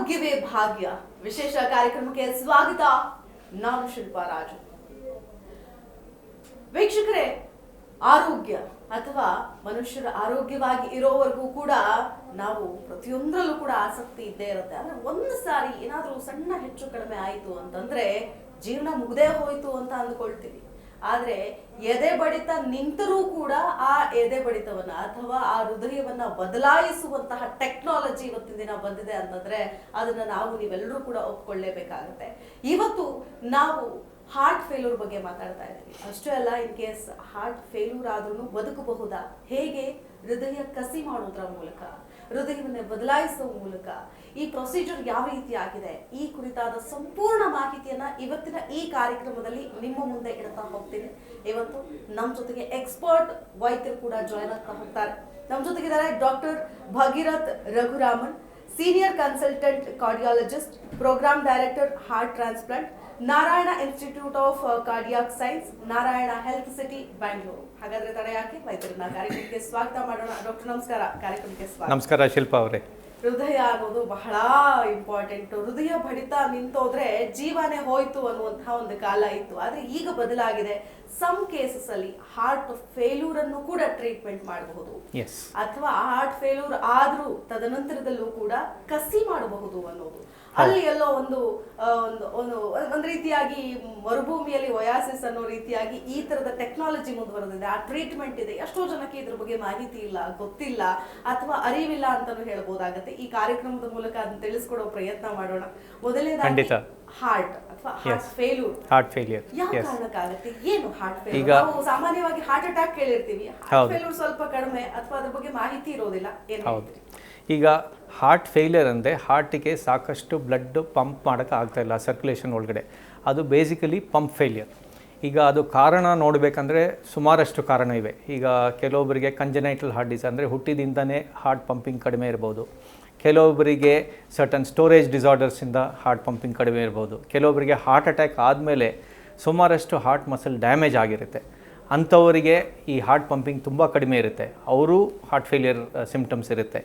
ಆರೋಗ್ಯವೇ ಭಾಗ್ಯ ವಿಶೇಷ ಕಾರ್ಯಕ್ರಮಕ್ಕೆ ಸ್ವಾಗತ. ನಾನು ಶಿಲ್ಪಾ ರಾಜು. ವೀಕ್ಷಕರೇ, ಆರೋಗ್ಯ ಅಥವಾ ಮನುಷ್ಯರ ಆರೋಗ್ಯವಾಗಿ ಇರೋವರೆಗೂ ಕೂಡ ನಾವು ಪ್ರತಿಯೊಂದರಲ್ಲೂ ಕೂಡ ಆಸಕ್ತಿ ಇದ್ದೇ ಇರುತ್ತೆ. ಅಂದ್ರೆ ಒಂದು ಸಾರಿ ಏನಾದ್ರೂ ಸಣ್ಣ ಹೆಚ್ಚು ಕಡಿಮೆ ಆಯಿತು ಅಂತಂದ್ರೆ ಜೀವನ ಮುಗ್ದೇ ಹೋಯ್ತು ಅಂತ ಅಂದ್ಕೊಳ್ತೀವಿ. ಆದ್ರೆ ಎದೆ ಬಡಿತ ನಿಂತರೂ ಕೂಡ ಆ ಎದೆ ಬಡಿತವನ್ನ ಅಥವಾ ಆ ಹೃದಯವನ್ನ ಬದಲಾಯಿಸುವಂತಹ ಟೆಕ್ನಾಲಜಿ ಇವತ್ತಿನ ದಿನ ಬಂದಿದೆ ಅಂತಂದ್ರೆ ಅದನ್ನ ನಾವು ನೀವೆಲ್ಲರೂ ಕೂಡ ಒಪ್ಕೊಳ್ಳೇಬೇಕಾಗುತ್ತೆ. ಇವತ್ತು ನಾವು ಹಾರ್ಟ್ ಫೇಲ್ಯೂರ್ ಬಗ್ಗೆ ಮಾತಾಡ್ತಾ ಇದ್ದೀವಿ. ಅಷ್ಟೇ ಅಲ್ಲ, ಇನ್ ಕೇಸ್ ಹಾರ್ಟ್ ಫೇಲ್ಯೂರ್ ಆದ್ರೂ ಬದುಕಬಹುದಾ, ಹೇಗೆ ಹೃದಯ ಕಸಿ ಮಾಡೋದ್ರ ಮೂಲಕ, ಹೃದಯವನ್ನೇ ಬದಲಾಯಿಸುವ ಮೂಲಕ ಈ ಪ್ರೊಸೀಜರ್ ಯಾವ ರೀತಿ ಆಗಿದೆ, ಈ ಕುರಿತಾದ ಸಂಪೂರ್ಣ ಮಾಹಿತಿಯನ್ನ ಇವತ್ತಿನ ಈ ಕಾರ್ಯಕ್ರಮದಲ್ಲಿ ನಿಮ್ಮ ಮುಂದೆ ಇಡ್ತಾ ಹೋಗ್ತೀನಿ. ಇವತ್ತು ನಮ್ಮ ಜೊತೆಗೆ ಎಕ್ಸ್ಪರ್ಟ್ ವೈದ್ಯರು ಕೂಡ ಜಾಯ್ನ್ ಆಗ್ತಾ ಹೋಗ್ತಾರೆ. ನಮ್ಮ ಜೊತೆಗಿದ್ದಾರೆ doctor Bhagirath Raghuraman, senior consultant cardiologist, programme director heart transplant, Narayana institute of cardiac science, Narayana health city, Bangalore. ಹಾಗಾದ್ರೆ ತಡ ಯಾಕೆ, ವೈದ್ಯರನ್ನ ಕಾರ್ಯಕ್ರಮಕ್ಕೆ ಸ್ವಾಗತ ಮಾಡೋಣ. ಡಾಕ್ಟರ್ ನಮಸ್ಕಾರ, ಕಾರ್ಯಕ್ರಮಕ್ಕೆ ಸ್ವಾಗತ. ನಮಸ್ಕಾರ ಶಿಲ್ಪಾ ಅವರೇ. ಹೃದಯ ಅನ್ನೋದು ಬಹಳ ಇಂಪಾರ್ಟೆಂಟ್. ಹೃದಯ ಬಡಿತ ನಿಂತೋದ್ರೆ ಜೀವನೇ ಹೋಯ್ತು ಅನ್ನುವಂತಹ ಒಂದು ಕಾಲ ಇತ್ತು. ಆದ್ರೆ ಈಗ ಬದಲಾಗಿದೆ. ಸಮ್ ಕೇಸಸ್ ಅಲ್ಲಿ ಹಾರ್ಟ್ ಫೇಲ್ಯೂರ್ ಅನ್ನು ಕೂಡ ಟ್ರೀಟ್ಮೆಂಟ್ ಮಾಡಬಹುದು, ಅಥವಾ ಹಾರ್ಟ್ ಫೇಲ್ಯೂರ್ ಆದ್ರೂ ತದನಂತರದಲ್ಲೂ ಕೂಡ ಕಸಿ ಮಾಡಬಹುದು ಅನ್ನೋದು. ಅಲ್ಲಿ ಎಲ್ಲೋ ಒಂದು ರೀತಿಯಾಗಿ ಮರುಭೂಮಿಯಲ್ಲಿ ಒಯಾಸಿಸ್ ಅನ್ನೋ ರೀತಿಯಾಗಿ ಈ ತರದ ಟೆಕ್ನಾಲಜಿ ಮುಂದುವರೆದಿದೆ, ಆ ಟ್ರೀಟ್ಮೆಂಟ್ ಇದೆ. ಎಷ್ಟೋ ಜನಕ್ಕೆ ಇದ್ರ ಬಗ್ಗೆ ಮಾಹಿತಿ ಇಲ್ಲ, ಗೊತ್ತಿಲ್ಲ, ಅಥವಾ ಅರಿವಿಲ್ಲ ಅಂತಾನು ಹೇಳ್ಬೋದಾಗತ್ತೆ. ಈ ಕಾರ್ಯಕ್ರಮದ ಮೂಲಕ ಅದನ್ನ ತಿಳಿಸ್ಕೊಡೋ ಪ್ರಯತ್ನ ಮಾಡೋಣ. ಮೊದಲನೇದಾಗಿ ಹಾರ್ಟ್ ಅಥವಾ ಹಾರ್ಟ್ ಫೇಲ್ಯೂರ್ ಯಾವ ಕಾರಣಕ್ಕಾಗತ್ತೆ, ಏನು ಹಾರ್ಟ್ ಫೇಲ್ಯೂರ್? ನಾವು ಸಾಮಾನ್ಯವಾಗಿ ಹಾರ್ಟ್ ಅಟ್ಯಾಕ್ ಕೇಳಿರ್ತೀವಿ, ಹಾರ್ಟ್ ಫೇಲ್ಯೂರ್ ಸ್ವಲ್ಪ ಕಡಿಮೆ ಅಥವಾ ಅದ್ರ ಬಗ್ಗೆ ಮಾಹಿತಿ ಇರೋದಿಲ್ಲ. ಈಗ ಹಾರ್ಟ್ ಫೇಲ್ಯೂರ್ ಅಂದರೆ ಹಾರ್ಟಿಗೆ ಸಾಕಷ್ಟು ಬ್ಲಡ್ ಪಂಪ್ ಮಾಡೋಕ್ಕೆ ಆಗ್ತಾಯಿಲ್ಲ ಸರ್ಕ್ಯುಲೇಷನ್ ಒಳಗಡೆ. ಅದು ಬೇಸಿಕಲಿ ಪಂಪ್ ಫೇಲ್ಯೂರ್. ಈಗ ಅದು ಕಾರಣ ನೋಡಬೇಕಂದ್ರೆ ಸುಮಾರಷ್ಟು ಕಾರಣ ಇವೆ. ಈಗ ಕೆಲವೊಬ್ಬರಿಗೆ ಕಂಜನೈಟಲ್ ಹಾರ್ಟ್ ಡಿಸೀಸ್ ಅಂದರೆ ಹುಟ್ಟಿದಿಂದನೇ ಹಾರ್ಟ್ ಪಂಪಿಂಗ್ ಕಡಿಮೆ ಇರ್ಬೋದು. ಕೆಲವೊಬ್ಬರಿಗೆ ಸರ್ಟನ್ ಸ್ಟೋರೇಜ್ ಡಿಸಾರ್ಡರ್ಸಿಂದ ಹಾರ್ಟ್ ಪಂಪಿಂಗ್ ಕಡಿಮೆ ಇರ್ಬೋದು. ಕೆಲವೊಬ್ಬರಿಗೆ ಹಾರ್ಟ್ ಅಟ್ಯಾಕ್ ಆದಮೇಲೆ ಸುಮಾರಷ್ಟು ಹಾರ್ಟ್ ಮಸಲ್ ಡ್ಯಾಮೇಜ್ ಆಗಿರುತ್ತೆ. ಅಂಥವರಿಗೆ ಈ ಹಾರ್ಟ್ ಪಂಪಿಂಗ್ ತುಂಬ ಕಡಿಮೆ ಇರುತ್ತೆ, ಅವರು ಹಾರ್ಟ್ ಫೇಲ್ಯೂರ್ ಸಿಮ್ಟಮ್ಸ್ ಇರುತ್ತೆ.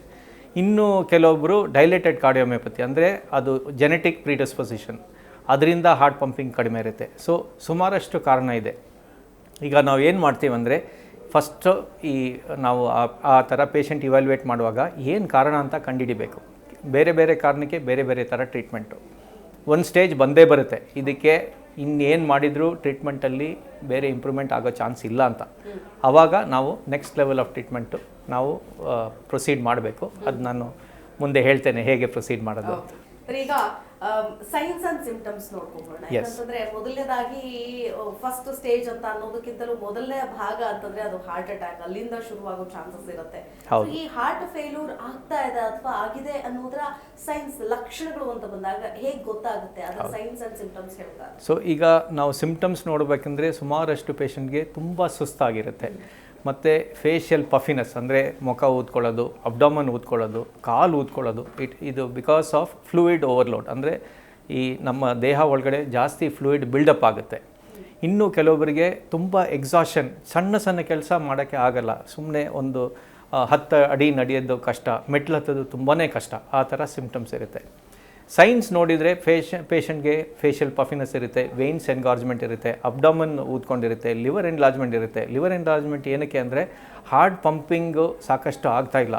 ಇನ್ನು ಕೆಲವೊಬ್ಬರು ಡೈಲೇಟೆಡ್ ಕಾರ್ಡಿಯೋಮಯೋಪತಿ ಅಂದರೆ ಅದು ಜೆನೆಟಿಕ್ ಪ್ರಿಡಿಸ್ಪೊಸಿಷನ್, ಅದರಿಂದ ಹಾರ್ಟ್ ಪಂಪಿಂಗ್ ಕಡಿಮೆ ಇರುತ್ತೆ. ಸೊ ಸುಮಾರಷ್ಟು ಕಾರಣ ಇದೆ. ಈಗ ನಾವು ಏನು ಮಾಡ್ತೀವಿ ಅಂದರೆ ಫಸ್ಟು ನಾವು ಆ ಥರ ಪೇಷಂಟ್ ಇವ್ಯಾಲ್ಯೂಯೇಟ್ ಮಾಡುವಾಗ ಏನು ಕಾರಣ ಅಂತ ಕಂಡುಹಿಡಿಬೇಕು. ಬೇರೆ ಬೇರೆ ಕಾರಣಕ್ಕೆ ಬೇರೆ ಬೇರೆ ಥರ ಟ್ರೀಟ್ಮೆಂಟು. ಒಂದು ಸ್ಟೇಜ್ ಬಂದೇ ಬರುತ್ತೆ, ಇದಕ್ಕೆ ಇನ್ನೇನು ಮಾಡಿದರೂ ಟ್ರೀಟ್ಮೆಂಟಲ್ಲಿ ಬೇರೆ ಇಂಪ್ರೂವ್ಮೆಂಟ್ ಆಗೋ ಚಾನ್ಸ್ ಇಲ್ಲ ಅಂತ. ಆವಾಗ ನಾವು ನೆಕ್ಸ್ಟ್ ಲೆವೆಲ್ ಆಫ್ ಟ್ರೀಟ್ಮೆಂಟು ನಾವು ಪ್ರೊಸೀಡ್ ಮಾಡಬೇಕು. ಅದು ನಾನು ಮುಂದೆ ಹೇಳ್ತೇನೆ ಹೇಗೆ ಪ್ರೊಸೀಡ್ ಮಾಡೋದು ಅಂತ. ಈಗ ಸೈನ್ಸ್ ಅಂಡ್ ಸಿಂಪ್ಟಮ್ಸ್ ನೋಡ್ಕೊಂಡ್ಬೋಣ. ಯಾಕಂತಂದ್ರೆ ಮೊದಲನೇದಾಗಿ ಫಸ್ಟ್ ಸ್ಟೇಜ್ ಅಂತ ಅನ್ನೋದಕ್ಕಿಂತಲೂ ಮೊದಲನೇ ಭಾಗ ಅಂತಂದ್ರೆ ಅದು ಹಾರ್ಟ್ ಅಟ್ಯಾಕ್, ಅಲ್ಲಿಂದ ಶುರುವಾಗೋ ಚಾನ್ಸಸ್ ಇರುತ್ತೆ. ಈ ಹಾರ್ಟ್ ಫೇಲ್ಯೂರ್ ಆಗ್ತಾ ಇದೆ ಅಥವಾ ಆಗಿದೆ ಅನ್ನೋದ್ರ ಸೈನ್ಸ್ ಲಕ್ಷಣಗಳು ಅಂತ ಬಂದಾಗ ಹೇಗೆ ಗೊತ್ತಾಗುತ್ತೆ? ಅದರ ಸೈನ್ಸ್ ಅಂಡ್ ಸಿಂಪ್ಟಮ್ಸ್ ಹೇಳ್ತಾರೆ. ಸೊ ಈಗ ನಾವು ಸಿಂಪ್ಟಮ್ಸ್ ನೋಡಬೇಕಂದ್ರೆ ಸುಮಾರಷ್ಟು ಪೇಷಂಟ್ಗೆ ತುಂಬ ಸುಸ್ತಾಗಿರುತ್ತೆ, ಮತ್ತು ಫೇಶಿಯಲ್ ಪಫಿನೆಸ್ ಅಂದರೆ ಮುಖ ಊದ್ಕೊಳ್ಳೋದು, ಅಬ್ಡಾಮನ್ ಊದ್ಕೊಳ್ಳೋದು, ಕಾಲು ಊದ್ಕೊಳ್ಳೋದು. ಇದು ಬಿಕಾಸ್ ಆಫ್ ಫ್ಲೂಯಿಡ್ ಓವರ್ಲೋಡ್, ಅಂದರೆ ಈ ನಮ್ಮ ದೇಹ ಒಳಗಡೆ ಜಾಸ್ತಿ ಫ್ಲೂಯಿಡ್ ಬಿಲ್ಡಪ್ ಆಗುತ್ತೆ. ಇನ್ನು ಕೆಲವೊಬ್ಬರಿಗೆ ತುಂಬ ಎಕ್ಸಾಷನ್, ಸಣ್ಣ ಸಣ್ಣ ಕೆಲಸ ಮಾಡೋಕ್ಕೆ ಆಗಲ್ಲ, ಸುಮ್ಮನೆ ಒಂದು 10 ಅಡಿ ನಡೆಯೋದು ಕಷ್ಟ, ಮೆಟ್ಲು ಹತ್ತೋದು ತುಂಬಾ ಕಷ್ಟ, ಆ ಥರ ಸಿಂಪ್ಟಮ್ಸ್ ಇರುತ್ತೆ. ಸೈನ್ಸ್ ನೋಡಿದರೆ ಪೇಷಂಟ್ಗೆ ಫೇಶಿಯಲ್ ಪಫಿನೆಸ್ ಇರುತ್ತೆ, ವೇನ್ಸ್ ಎನ್ಗಾರ್ಜ್ಮೆಂಟ್ ಇರುತ್ತೆ, ಅಬ್ಡಾಮನ್ ಊದ್ಕೊಂಡಿರುತ್ತೆ, ಲಿವರ್ ಎನ್ಲಾರ್ಜ್ಮೆಂಟ್ ಇರುತ್ತೆ. ಲಿವರ್ ಎನ್ಲಾರ್ಜ್ಮೆಂಟ್ ಏನಕ್ಕೆ ಅಂದರೆ ಹಾರ್ಟ್ ಪಂಪಿಂಗು ಸಾಕಷ್ಟು ಆಗ್ತಾಯಿಲ್ಲ,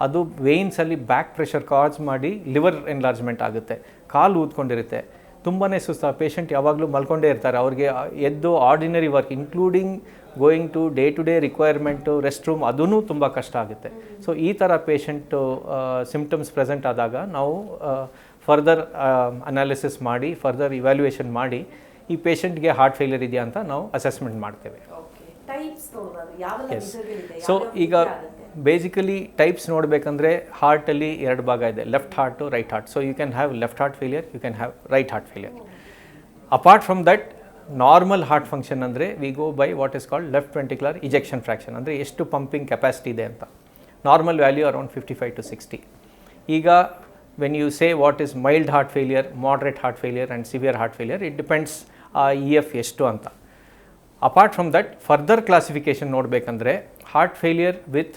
ಅದು ವೇನ್ಸಲ್ಲಿ ಬ್ಯಾಕ್ ಪ್ರೆಷರ್ ಕಾಸ್ ಮಾಡಿ ಲಿವರ್ ಎನ್ಲಾರ್ಜ್ಮೆಂಟ್ ಆಗುತ್ತೆ. ಕಾಲು ಊದ್ಕೊಂಡಿರುತ್ತೆ, ತುಂಬಾ ಸುಸ್ತು. ಪೇಷಂಟ್ ಯಾವಾಗಲೂ ಮಲ್ಕೊಂಡೇ ಇರ್ತಾರೆ, ಅವ್ರಿಗೆ ಎದ್ದು ordinary work including going to day requirement, rest room, ಅದೂ ತುಂಬ ಕಷ್ಟ ಆಗುತ್ತೆ. ಸೊ ಈ ಥರ ಪೇಷಂಟು ಸಿಂಪ್ಟಮ್ಸ್ ಪ್ರೆಸೆಂಟ್ ಆದಾಗ ನಾವು ಫರ್ದರ್ ಅನಾಲಿಸಿಸ್ ಮಾಡಿ, ಫರ್ದರ್ ಇವ್ಯಾಲ್ಯೂಯೇಷನ್ ಮಾಡಿ ಈ ಪೇಷಂಟ್ಗೆ ಹಾರ್ಟ್ ಫೇಲ್ಯೂರ್ ಇದೆಯಾ ಅಂತ ನಾವು ಅಸೆಸ್ಮೆಂಟ್ ಮಾಡ್ತೇವೆ. ಸೊ ಈಗ ಬೇಸಿಕಲಿ ಟೈಪ್ಸ್ ನೋಡಬೇಕಂದ್ರೆ ಹಾರ್ಟಲ್ಲಿ 2 ಭಾಗ ಇದೆ, left heart, right heart. So you can have left heart failure, you can have right heart failure. Apart from that normal heart function ಅಂದರೆ we go by what is called left ventricular ejection fraction, ಅಂದರೆ ಎಷ್ಟು pumping capacity ಇದೆ ಅಂತ. Normal value around 55 to 60. ಈಗ when you say what is mild heart failure, moderate heart failure and severe heart failure, it depends EF ಎಷ್ಟು ಅಂತ. Apart from that further classification ನೋಡಬೇಕಂದ್ರೆ heart failure with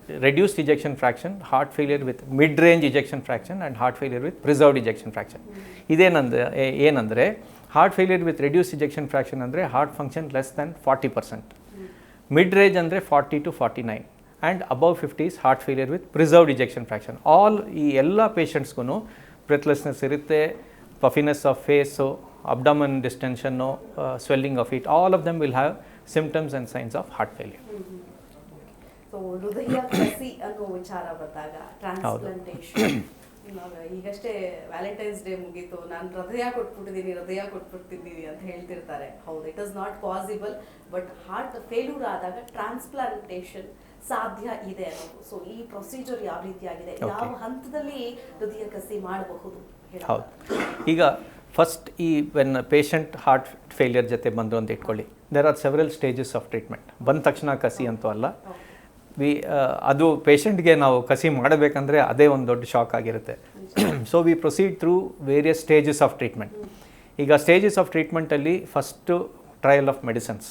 reduced ejection fraction, heart failure with mid-range ejection fraction and heart failure with preserved ejection fraction. ಏನಂದರೆ heart failure with reduce ejection fraction ಅಂದರೆ heart function less than 40%, mid range ಅಂದರೆ 40 to 49 and above 50 is heart failure with preserved ejection fraction. ಈ ಎಲ್ಲ ಪೇಷಂಟ್ಸ್ಗೂ breathlessness ಇರುತ್ತೆ, puffiness of face, abdomen distension, swelling of it, all of them will have symptoms and signs of heart failure. So ಹೃದಯ ಕಸಿ ಅನ್ನೋ ವಿಚಾರ ಬಂದಾಗ transplantation, ಈಗಷ್ಟೇ ವ್ಯಾಲೆಂಟೈನ್ಸ್ ಡೇ ಮುಗೀತು, ನಾನು ಹೃದಯ ಕೊಟ್ಬಿಡ್ತಿದ್ದೀನಿ ಅಂತ ಹೇಳ್ತಿರ್ತಾರೆ. ಹೌದು, it is not possible, but heart failure ಆದಾಗ ಟ್ರಾನ್ಸ್ಪ್ಲಾಂಟೇಷನ್ ಸಾಧ್ಯ ಇದೆ ಅನ್ನೋದು. ಸೊ ಈ ಪ್ರೊಸೀಜರ್ ಯಾವ ರೀತಿಯಾಗಿದೆ, ಯಾವ ಹಂತದಲ್ಲಿ ಹೃದಯ ಕಸಿ ಮಾಡಬಹುದು? ಹೌದು, ಈಗ first when patient heart failure ಜೊತೆ ಬಂದರು ಅಂತ ಇಟ್ಕೊಳ್ಳಿ, there are several stages of treatment. ಬಂದ ತಕ್ಷಣ ಕಸಿ ಅಂತೂ ಅಲ್ಲ, ಅದು ಪೇಷಂಟ್ಗೆ ನಾವು ಕಸಿ ಮಾಡಬೇಕಂದ್ರೆ ಅದೇ ಒಂದು ದೊಡ್ಡ ಶಾಕ್ ಆಗಿರುತ್ತೆ. So we proceed through various stages of treatment. ಈಗ ಸ್ಟೇಜಸ್ ಆಫ್ ಟ್ರೀಟ್ಮೆಂಟಲ್ಲಿ ಫಸ್ಟು ಟ್ರಯಲ್ ಆಫ್ ಮೆಡಿಸಿನ್ಸ್.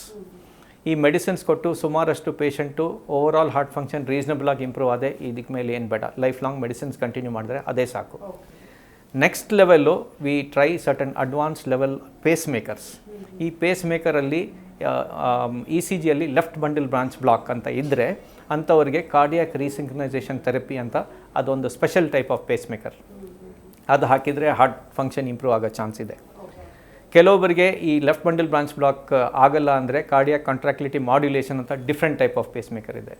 ಈ ಮೆಡಿಸಿನ್ಸ್ ಕೊಟ್ಟು ಸುಮಾರಷ್ಟು patient over all heart function reasonable ಆಗಿ ಇಂಪ್ರೂವ್ ಆದೆ, ಇದಕ್ಕೆ ಮೇಲೆ ಏನು ಬೇಡ, ಲೈಫ್ ಲಾಂಗ್ ಮೆಡಿಸಿನ್ಸ್ ಕಂಟಿನ್ಯೂ ಮಾಡಿದ್ರೆ ಅದೇ ಸಾಕು. Next level we try certain advance level pacemakers. ಈ ಪೇಸ್ ಮೇಕರಲ್ಲಿ ಇ ಸಿ ಜಿಯಲ್ಲಿ ಲೆಫ್ಟ್ ಬಂಡಲ್ ಬ್ರಾಂಚ್ ಬ್ಲಾಕ್ ಅಂತ ಇದ್ದರೆ ಅಂಥವ್ರಿಗೆ ಕಾರ್ಡಿಯಾಕ್ ರೀಸಿಂಕ್ರನೈಸೇಷನ್ ಥೆರಪಿ ಅಂತ ಅದೊಂದು special type of pacemaker, ಅದು ಹಾಕಿದರೆ ಹಾರ್ಟ್ ಫಂಕ್ಷನ್ ಇಂಪ್ರೂವ್ ಆಗೋ ಚಾನ್ಸ್ ಇದೆ. ಕೆಲವೊಬ್ಬರಿಗೆ ಈ ಲೆಫ್ಟ್ ಬಂಡಲ್ ಬ್ರಾಂಚ್ ಬ್ಲಾಕ್ ಆಗಲ್ಲ ಅಂದರೆ ಕಾರ್ಡಿಯಾಕ್ ಕಾಂಟ್ರಾಕ್ಟಿಲಿಟಿ ಮಾಡ್ಯುಲೇಷನ್ ಅಂತ different type of pacemaker ಇದೆ.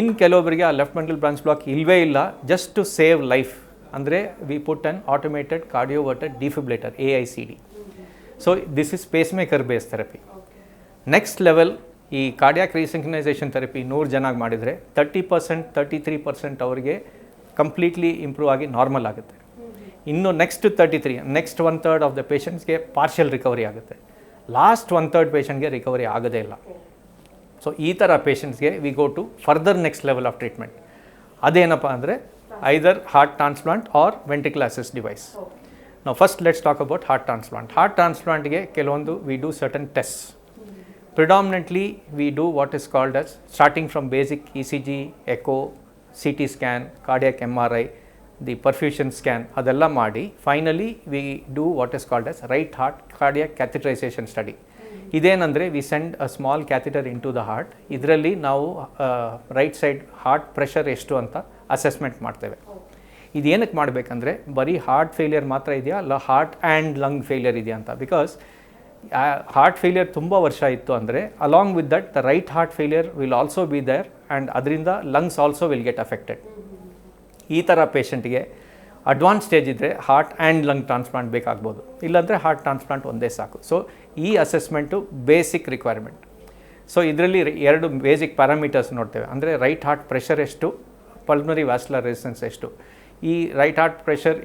ಇನ್ನು ಕೆಲವೊಬ್ಬರಿಗೆ ಆ ಲೆಫ್ಟ್ ಬಂಡಲ್ ಬ್ರಾಂಚ್ ಬ್ಲಾಕ್ ಇಲ್ಲವೇ ಇಲ್ಲ, ಜಸ್ಟ್ ಟು ಸೇವ್ ಲೈಫ್ ಅಂದರೆ we put an automated cardioverter defibrillator AICD. So this is pacemaker base therapy. Next level ಈ cardiac ರೀಸಿಂಕ್ರನೈಸೇಷನ್ therapy 100 ಜನಕ್ಕೆ ಮಾಡಿದರೆ 30%, 33% ಅವರಿಗೆ ಕಂಪ್ಲೀಟ್ಲಿ ಇಂಪ್ರೂವ್ ಆಗಿ ನಾರ್ಮಲ್ ಆಗುತ್ತೆ. ಇನ್ನು ನೆಕ್ಸ್ಟ್ 33, ನೆಕ್ಸ್ಟ್ 1/3 ಆಫ್ ದ ಪೇಷಂಟ್ಸ್ಗೆ ಪಾರ್ಷಿಯಲ್ ರಿಕವರಿ ಆಗುತ್ತೆ. ಲಾಸ್ಟ್ 1/3 ಪೇಷಂಟ್ಗೆ ರಿಕವರಿ ಆಗೋದೇ ಇಲ್ಲ. ಸೊ ಈ ಥರ ಪೇಷಂಟ್ಸ್ಗೆ we go to further next level of treatment. ಅದೇನಪ್ಪ ಅಂದರೆ either heart transplant or ventricular assist device. ನಾವು first let's talk about heart transplant. Heart ಟ್ರಾನ್ಸ್ಪ್ಲಾಂಟ್ಗೆ ಕೆಲವೊಂದು we do certain test. Predominantly we do what is called as, starting from basic ECG, echo, CT scan, cardiac MRI, the perfusion scan, adella ಮಾಡಿ finally we do what is called as right heart cardiac catheterization study. ಇದೇನಂದರೆ we send a small catheter into the heart. ಇದರಲ್ಲಿ ನಾವು right side heart pressure ಎಷ್ಟು ಅಂತ assessment ಮಾಡ್ತೇವೆ. ಇದೇನಕ್ಕೆ ಮಾಡಬೇಕಂದ್ರೆ ಬರೀ heart failure ಮಾತ್ರ ಇದೆಯಾ ಅಲ್ಲ ಹಾರ್ಟ್ ಆ್ಯಂಡ್ ಲಂಗ್ ಫೇಲಿಯರ್ ಇದೆಯಾ ಅಂತ. ಬಿಕಾಸ್ ಹಾರ್ಟ್ ಫೇಲಿಯರ್ ತುಂಬ ವರ್ಷ ಇತ್ತು ಅಂದರೆ along with that the right heart failure will also be there and ಅದರಿಂದ lungs also will get affected. ಈ ಥರ ಪೇಷಂಟ್ಗೆ ಅಡ್ವಾನ್ಸ್ ಸ್ಟೇಜ್ ಇದ್ದರೆ ಹಾರ್ಟ್ ಆ್ಯಂಡ್ ಲಂಗ್ ಟ್ರಾನ್ಸ್ಪ್ಲಾಂಟ್ ಬೇಕಾಗ್ಬೋದು, ಇಲ್ಲಾಂದರೆ ಹಾರ್ಟ್ ಟ್ರಾನ್ಸ್ಪ್ಲಾಂಟ್ ಒಂದೇ ಸಾಕು. ಸೊ ಈ ಅಸೆಸ್ಮೆಂಟು ಬೇಸಿಕ್ ರಿಕ್ವೈರ್ಮೆಂಟ್. ಸೊ ಇದರಲ್ಲಿ 2 ಬೇಸಿಕ್ ಪ್ಯಾರಾಮೀಟರ್ಸ್ ನೋಡ್ತೇವೆ, ಅಂದರೆ ರೈಟ್ ಹಾರ್ಟ್ ಪ್ರೆಷರ್ ಎಷ್ಟು, ಪಲ್ಮನರಿ ವ್ಯಾಸ್ಕ್ಯುಲರ್ ರೆಸಿಸ್ಟೆನ್ಸ್ ಎಷ್ಟು. ಈ right heart pressure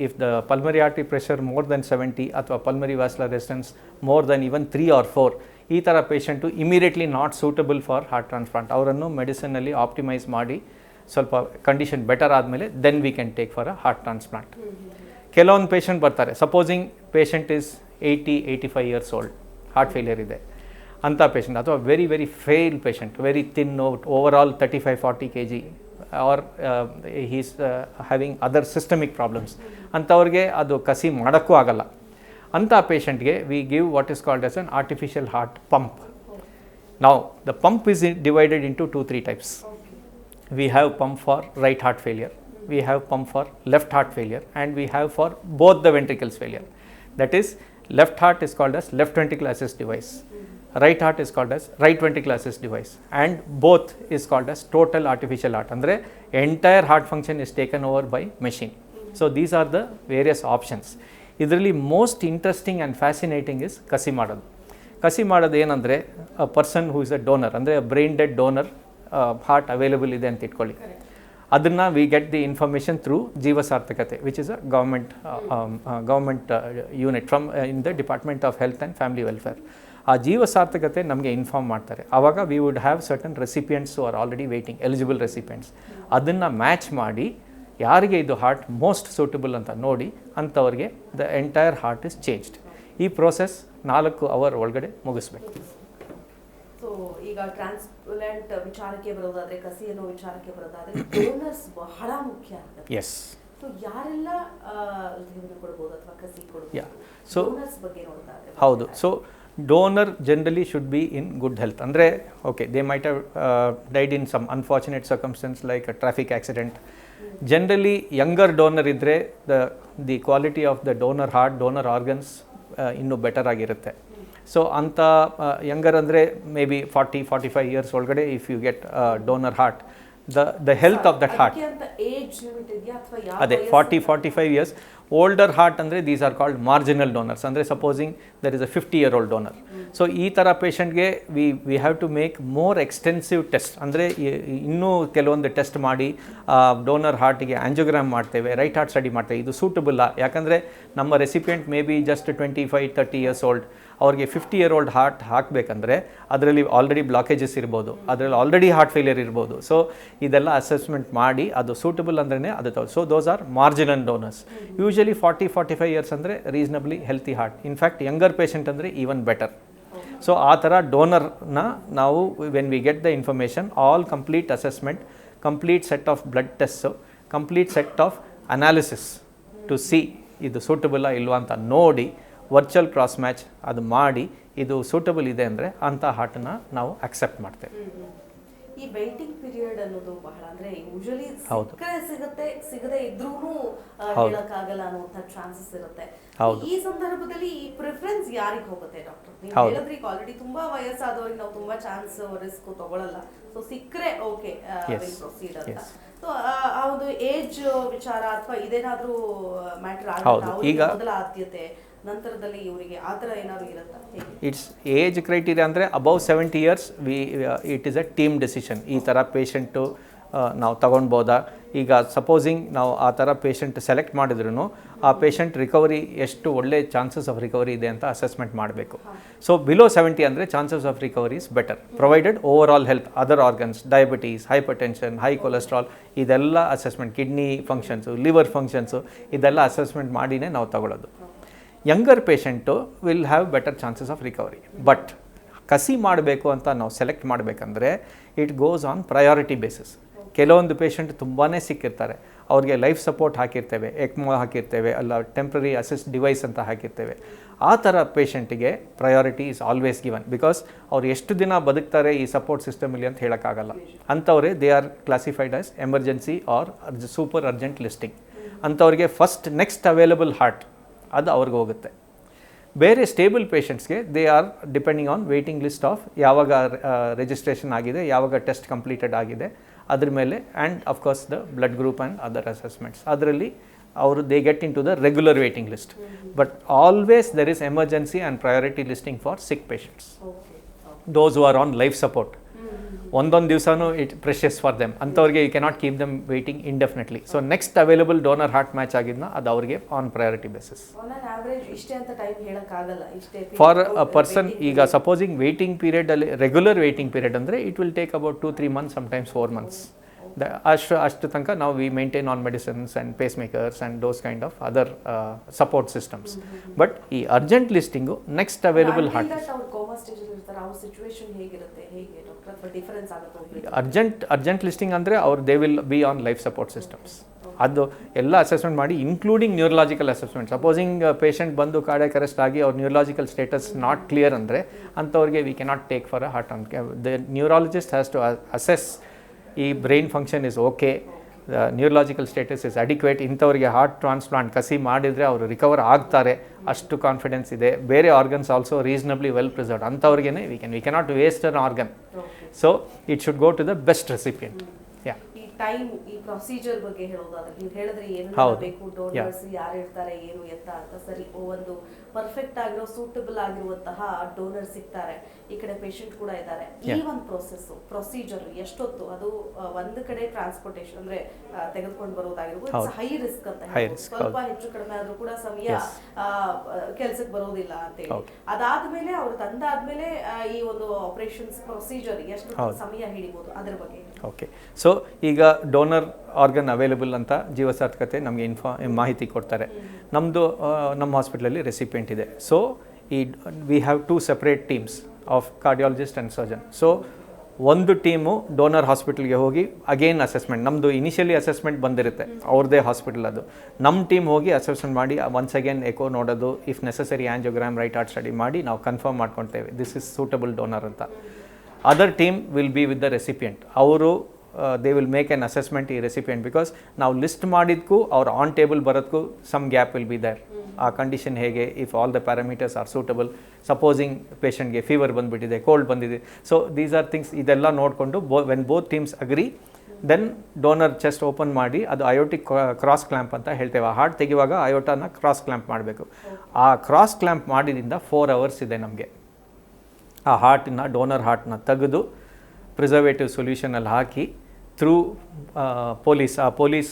if the pulmonary artery pressure more than 70 ಅಥವಾ pulmonary vascular resistance more than even 3 or 4, ಈ ಥರ patient immediately not suitable for heart transplant. ಅವರನ್ನು ಮೆಡಿಸಿನಲ್ಲಿ ಆಪ್ಟಿಮೈಸ್ ಮಾಡಿ ಸ್ವಲ್ಪ ಕಂಡೀಷನ್ ಬೆಟರ್ ಆದಮೇಲೆ then we can take for a heart transplant. ಕೆಲವೊಂದು patient ಬರ್ತಾರೆ, supposing patient is 80-85 years old, heart failure ಇದೆ ಅಂಥ ಪೇಷಂಟ್, ಅಥವಾ very frail patient, very thin, over all 35-40 kg or he's having other systemic problems, ಅಂಥವ್ರಿಗೆ ಅದು ಕಸಿ ಮಾಡೋಕ್ಕೂ ಆಗಲ್ಲ. ಅಂಥ ಪೇಷಂಟ್ಗೆ we give what is called as an artificial heart pump. ನಾವು the pump is divided into 2-3 types. We have pump for right heart failure, we have pump for left heart failure, and we have for both the ventricles failure. That is, left heart is called as left ventricle assist device, right heart is called as right ventricle assist device, and both is called as total artificial heart. Andre entire heart function is taken over by machine. So these are the various options. Idರಲ್ಲಿ most interesting and fascinating is ಕಸಿ ಮಾಡೋದು. ಕಸಿ ಮಾಡೋದು ಏನಂದರೆ a person who is a donor, ಅಂದರೆ brain dead donor heart available ಇದೆ ಅಂತ ಇಟ್ಕೊಳ್ಳಿ, ಅದನ್ನು we get the information through Jeeva Sarthakathe, which is a government unit from in the department of health and family welfare. ಆ ಜೀವ ಸಾರ್ಥಕತೆ ನಮಗೆ ಇನ್ಫಾರ್ಮ್ ಮಾಡ್ತಾರೆ. ಆವಾಗ we would have certain recipients who are already waiting, eligible recipients. ಅದನ್ನು match ಮಾಡಿ ಯಾರಿಗೆ ಇದು heart most suitable ಅಂತ ನೋಡಿ ಅಂಥವ್ರಿಗೆ the entire heart is changed. ಈ ಪ್ರೋಸೆಸ್ 4 hour ಒಳಗಡೆ ಮುಗಿಸ್ಬೇಕು. ಸೊ ಈಗ ಟ್ರಾನ್ಸ್ಪ್ಲಾಂಟ್ ವಿಚಾರಕ್ಕೆ ಬರೋದಾದ್ರೆ, ಕಸಿ ಅನ್ನೋ ವಿಚಾರಕ್ಕೆ ಬರೋದಾದ್ರೆ, ಡೋನರ್ಸ್ ಬಹಳ ಮುಖ್ಯ ಆಗುತ್ತೆ. ಎಸ್. ಸೊ ಯಾರೆಲ್ಲ ಹೃದಯವನ್ನು ಕೊಡ್ಬೋದು ಅಥವಾ ಕಸಿ ಕೊಡ್ಬೋದು? ಸೊ ಡೋನರ್ಸ್ ಬಗ್ಗೆ ನೋಡೋದಾದ್ರೆ ಹೌದು. So donor generally should be in good health. ಅಂದರೆ okay, they might have died in some unfortunate circumstances like traffic accident. Generally younger donor ಇದ್ದರೆ the quality of the donor heart, donor organs ಇನ್ನೂ better ಆಗಿರುತ್ತೆ. So ಅಂಥ younger ಅಂದರೆ maybe 40-45 years ಒಳಗಡೆ if you get donor heart, the health of that heart. ಅದೇ 40-45 years. Older heart ಅಂದರೆ these are called marginal donors. ಅಂದರೆ supposing there is a 50-year-old donor. So ಈ ಥರ ಪೇಷಂಟ್ಗೆ we have to make more extensive test. ಅಂದರೆ ಇನ್ನೂ ಕೆಲವೊಂದು test ಮಾಡಿ ಡೋನರ್ ಹಾರ್ಟಿಗೆ ಆಂಜಿಯೋಗ್ರಾಮ್ ಮಾಡ್ತೇವೆ, ರೈಟ್ ಹಾರ್ಟ್ ಸ್ಟಡಿ ಮಾಡ್ತೇವೆ. ಇದು ಸೂಟಬಲ್ಲ, ಯಾಕಂದರೆ ನಮ್ಮ recipient may be just 25-30 years old. ಅವ್ರಿಗೆ 50-year-old ಹಾರ್ಟ್ ಹಾಕಬೇಕಂದ್ರೆ ಅದರಲ್ಲಿ ಆಲ್ರೆಡಿ ಬ್ಲಾಕೇಜಸ್ ಇರ್ಬೋದು, ಅದರಲ್ಲಿ ಆಲ್ರೆಡಿ ಹಾರ್ಟ್ ಫೇಲಿಯರ್ ಇರ್ಬೋದು. ಸೊ ಇದೆಲ್ಲ ಅಸೆಸ್ಮೆಂಟ್ ಮಾಡಿ ಅದು ಸೂಟಬಲ್ ಅಂದ್ರೇ ಅದು ತಗೊಳ್ಳಿ. So those are marginal donors. Usually 40-45 years ಅಂದರೆ reasonably healthy heart. In fact younger patient ಅಂದರೆ ಈವನ್ ಬೆಟರ್. ಸೊ ಆ ಥರ ಡೋನರ್ನ ನಾವು when we get the information, all complete assessment, complete set of blood test, complete set of analysis to see ಇದು ಸೂಟಬಲ್ಲ ಇಲ್ವಾ ಅಂತ ನೋಡಿ, ವರ್ಚುವಲ್ ಕ್ರಾಸ್ ಮ್ಯಾಚ್ ಅದು ಮಾಡಿ ಇದು ಸೂಟಬಲ್ ಇದೆ ಅಂದರೆ ಅಂಥ ಹಾರ್ಟನ್ನ ನಾವು ಅಕ್ಸೆಪ್ಟ್ ಮಾಡ್ತೇವೆ. ಈ ವೈಟಿಂಗ್ ಪೀರಿಯಡ್ ಅನ್ನೋದು ಬಹಳ, ಅಂದ್ರೆ ಯೂಶಲಿ ಸಿಗುತ್ತೆ, ಸಿಗದೆ ಇದ್ರೂ ಹೇಳಕ್ಕಾಗಲ್ಲ ಅನ್ನುವಂಥ ಚಾನ್ಸಸ್ ಇರುತ್ತೆ. ಈ ಸಂದರ್ಭದಲ್ಲಿ ಈ ಪ್ರಿಫರೆನ್ಸ್ ಯಾರಿಗೆ ಹೋಗುತ್ತೆ ಡಾಕ್ಟರ್? ನೀವು ಹೇಳಿದ್ರೆ ಈಗ ಆಲ್ರೆಡಿ ತುಂಬಾ ವಯಸ್ಸಾದವ್ರಿಗೆ ನಾವು ತುಂಬಾ ಚಾನ್ಸ್ ರಿಸ್ಕ್ ತಗೊಳ್ಳಲ್ಲ. ಸೊ ಸಿಕ್ಕರೆ ಓಕೆ ಪ್ರೊಸೀಡ್ ಅಂತ. ಸೊ ಆ ಒಂದು ಏಜ್ ವಿಚಾರ ಅಥವಾ ಇದೇನಾದ್ರೂ ಮ್ಯಾಟರ್ ಆಗುತ್ತೆ? ಮೊದಲ ಆದ್ಯತೆ, ನಂತರದಲ್ಲಿ ಇವರಿಗೆ ಆ ಥರ ಏನಾದರೂ ಇರುತ್ತಾ? ಇಟ್ಸ್ ಏಜ್ ಕ್ರೈಟೀರಿಯಾ ಅಂದರೆ above 70 years it is a team decision. ಈ ಥರ ಪೇಷಂಟು ನಾವು ತಗೊಳ್ಬೋದಾ? ಈಗ ಸಪೋಸಿಂಗ್ ನಾವು ಆ ಥರ ಪೇಷಂಟ್ ಸೆಲೆಕ್ಟ್ ಮಾಡಿದ್ರೂ ಆ ಪೇಷಂಟ್ ರಿಕವರಿ ಎಷ್ಟು ಒಳ್ಳೆ ಚಾನ್ಸಸ್ ಆಫ್ ರಿಕವರಿ ಇದೆ ಅಂತ ಅಸೆಸ್ಮೆಂಟ್ ಮಾಡಬೇಕು. ಸೊ ಬಿಲೋ 70 ಅಂದರೆ chances of recovery is better, provided over all health, other organs, diabetes, hypertension, high cholesterol, ಇದೆಲ್ಲ assessment, kidney functions, liver functions, ಇದೆಲ್ಲ ಅಸೆಸ್ಮೆಂಟ್ ಮಾಡಿನೇ ನಾವು ತಗೊಳ್ಳೋದು. Younger patient will have better chances of recovery. But ಕಸಿ ಮಾಡಬೇಕು ಅಂತ ನಾವು select ಮಾಡಬೇಕಂದ್ರೆ it goes on priority basis. ಕೆಲವೊಂದು ಪೇಷಂಟ್ ತುಂಬಾ ಸಿಕ್ಕಿರ್ತಾರೆ, ಅವ್ರಿಗೆ ಲೈಫ್ ಸಪೋರ್ಟ್ ಹಾಕಿರ್ತೇವೆ, ಎಕ್ಮೋ ಹಾಕಿರ್ತೇವೆ, ಅಲ್ಲ ಟೆಂಪ್ರರಿ ಅಸಿಸ್ಟ್ ಡಿವೈಸ್ ಅಂತ ಹಾಕಿರ್ತೇವೆ. ಆ ಥರ ಪೇಷಂಟಿಗೆ priority is always given, because ಅವ್ರು ಎಷ್ಟು ದಿನ ಬದುಕ್ತಾರೆ ಈ ಸಪೋರ್ಟ್ ಸಿಸ್ಟಮಲ್ಲಿ ಅಂತ ಹೇಳೋಕ್ಕಾಗಲ್ಲ. ಅಂಥವ್ರೆ they are classified as emergency or super urgent listing. ಅಂಥವ್ರಿಗೆ ಫಸ್ಟ್ ನೆಕ್ಸ್ಟ್ ಅವೈಲಬಲ್ ಹಾರ್ಟ್ ಅದು ಅವ್ರಿಗೆ ಹೋಗುತ್ತೆ. ಬೇರೆ ಸ್ಟೇಬಲ್ ಪೇಷಂಟ್ಸ್ಗೆ they are depending on waiting list of ಯಾವಾಗ ರಿಜಿಸ್ಟ್ರೇಷನ್ ಆಗಿದೆ, ಯಾವಾಗ ಟೆಸ್ಟ್ ಕಂಪ್ಲೀಟೆಡ್ ಆಗಿದೆ, ಅದ್ರ ಮೇಲೆ, and of course the blood group and other assessments, ಅದರಲ್ಲಿ ಅವರು they get into the regular waiting list. But always there is emergency and priority listing for sick patients, those who are on life support. ಒಂದೊಂದು ದಿವಸನೂ it precious for them. ಅಂಥವ್ರಿಗೆ you cannot keep them waiting indefinitely. So next available donor heart match ಆಗಿದ್ನ ಅದು ಅವ್ರಿಗೆ on priority basis. For a person, ಈಗ supposing waiting ಪೀರಿಯಡಲ್ಲಿ, regular waiting period ಅಂದರೆ it will take about 2-3 months, sometimes 4 months. ಅಷ್ಟು ತನಕ ನಾವು we maintain on medicines and phase makers and those kind of other support systems. But ಈ urgent listing next available heart, urgent listing ಅಂದರೆ ಅವ್ರು they will be on life support systems. ಅದು ಎಲ್ಲ assessment ಮಾಡಿ, including neurological assessment. Supposing patient ಬಂದು cardiac arrest ಆಗಿ ಅವ್ರ neurological status not clear ಅಂದರೆ ಅಂಥವ್ರಿಗೆ we cannot take for a heart on. The neurologist has to assess ಈ brain function is okay, neurological status is adequate. ಇಂಥವ್ರಿಗೆ heart transplant ಕಸಿ ಮಾಡಿದರೆ ಅವರು ರಿಕವರ್ ಆಗ್ತಾರೆ, ಅಷ್ಟು ಕಾನ್ಫಿಡೆನ್ಸ್ ಇದೆ. ಬೇರೆ organs also reasonably well preserved. ಅಂಥವ್ರಿಗೆ we cannot waste an organ. So it should go to the best recipient. Time, ಈ ಪ್ರೊಸೀಜರ್ ಬಗ್ಗೆ ಹೇಳೋದಾದ್ರೆ ನೀವು ಹೇಳಿದ್ರೆ ಏನು ಬೇಕು, ಡೋನರ್ಸ್ ಯಾರು ಇರ್ತಾರೆ, ಏನು ಎತ್ತ ಅಂತ. ಸರಿ, ಒಂದು ಪರ್ಫೆಕ್ಟ್ ಆಗಿರೋ ಸೂಟಬಲ್ ಆಗಿರುವಂತಹ ಡೋನರ್ ಸಿಗ್ತಾರೆ, ಈ ಕಡೆ ಪೇಷಂಟ್ ಕೂಡ ಇದ್ದಾರೆ. ಈ ಒಂದು ಪ್ರೊಸೀಜರ್ ಎಷ್ಟೊತ್ತು, ಅದು ಒಂದು ಕಡೆ ಟ್ರಾನ್ಸ್ಪೋರ್ಟೇಷನ್ ಅಂದ್ರೆ ತೆಗೆದುಕೊಂಡು ಬರೋದಾಗಿರ್ಬೋದು, ಹೈ ರಿಸ್ಕ್ ಅಂತ ಹೇಳ್ಬೋದು. ಸ್ವಲ್ಪ ಹೆಚ್ಚು ಕಡಿಮೆ ಆದ್ರೂ ಕೂಡ ಸಮಯ ಕೆಲ್ಸಕ್ಕೆ ಬರೋದಿಲ್ಲ ಅಂತ ಹೇಳಿ, ಅದಾದ್ಮೇಲೆ ಅವ್ರು ತಂದಾದ್ಮೇಲೆ ಈ ಒಂದು ಆಪರೇಷನ್ಸ್ ಪ್ರೊಸೀಜರ್ ಎಷ್ಟು ಸಮಯ ಹಿಡಿಬಹುದು, ಅದ್ರ ಬಗ್ಗೆ. ಓಕೆ, ಸೊ ಈಗ ಡೋನರ್ ಆರ್ಗನ್ ಅವೈಲೇಬಲ್ ಅಂತ ಜೀವಸಾರ್ಥಕತೆ ನಮಗೆ ಮಾಹಿತಿ ಕೊಡ್ತಾರೆ. ನಮ್ಮದು ನಮ್ಮ ಹಾಸ್ಪಿಟಲಲ್ಲಿ ರೆಸಿಪಿಯೆಂಟ್ ಇದೆ. So we have 2 separate teams. Of cardiologist and surgeon. So ಒಂದು ಟೀಮು ಡೋನರ್ ಹಾಸ್ಪಿಟಲ್ಗೆ ಹೋಗಿ ಅಗೇನ್ ಅಸೆಸ್ಮೆಂಟ್, ನಮ್ಮದು ಇನಿಷಿಯಲಿ ಅಸೆಸ್ಮೆಂಟ್ ಬಂದಿರುತ್ತೆ, ಅವ್ರದ್ದೇ ಹಾಸ್ಪಿಟಲ್ ಅದು. ನಮ್ಮ ಟೀಮ್ ಹೋಗಿ ಅಸೆಸ್ಮೆಂಟ್ ಮಾಡಿ ಒನ್ಸ್ ಅಗೇನ್ ಎಕೋ ನೋಡೋದು, if necessary angiogram, right heart study ಮಾಡಿ ನಾವು ಕನ್ಫರ್ಮ್ ಮಾಡ್ಕೊಳ್ತೇವೆ ದಿಸ್ ಇಸ್ ಸೂಟಬಲ್ ಡೋನರ್ ಅಂತ. Other team will be with the recipient. ಅವರು they will make an assessment ಈ ರೆಸಿಪಿಯೆಂಟ್, ಬಿಕಾಸ್ ನಾವು ಲಿಸ್ಟ್ ಮಾಡಿದ್ದಕ್ಕೂ ಅವ್ರು ಆನ್ ಟೇಬಲ್ ಬರೋದಕ್ಕೂ some gap will be there. ಆ ಕಂಡೀಷನ್ ಹೇಗೆ, if all the parameters are suitable, supposing ಪೇಷಂಟ್ಗೆ ಫೀವರ್ ಬಂದುಬಿಟ್ಟಿದೆ, ಕೋಲ್ಡ್ ಬಂದಿದೆ, ಸೊ ದೀಸ್ ಆರ್ ಥಿಂಗ್ಸ್, ಇದೆಲ್ಲ ನೋಡಿಕೊಂಡು when both teams agree then donor chest open ಮಾಡಿ, ಅದು ಅಯೋಟಿಕ್ ಕ್ರಾಸ್ ಕ್ಲ್ಯಾಂಪ್ ಅಂತ ಹೇಳ್ತೇವೆ. ಹಾರ್ಟ್ ತೆಗೆಯುವಾಗ ಅಯೋಟನ ಕ್ರಾಸ್ ಕ್ಲ್ಯಾಂಪ್ ಮಾಡಬೇಕು. ಆ ಕ್ರಾಸ್ ಕ್ಲ್ಯಾಂಪ್ ಮಾಡಿದಿಂದ 4 hours ಇದೆ ನಮಗೆ. ಆ ಹಾರ್ಟನ್ನ, ಡೋನರ್ ಹಾರ್ಟ್ನ ತೆಗೆದು ಪ್ರಿಸರ್ವೇಟಿವ್ ಸೊಲ್ಯೂಷನಲ್ಲಿ ಹಾಕಿ ಥ್ರೂ ಪೊಲೀಸ್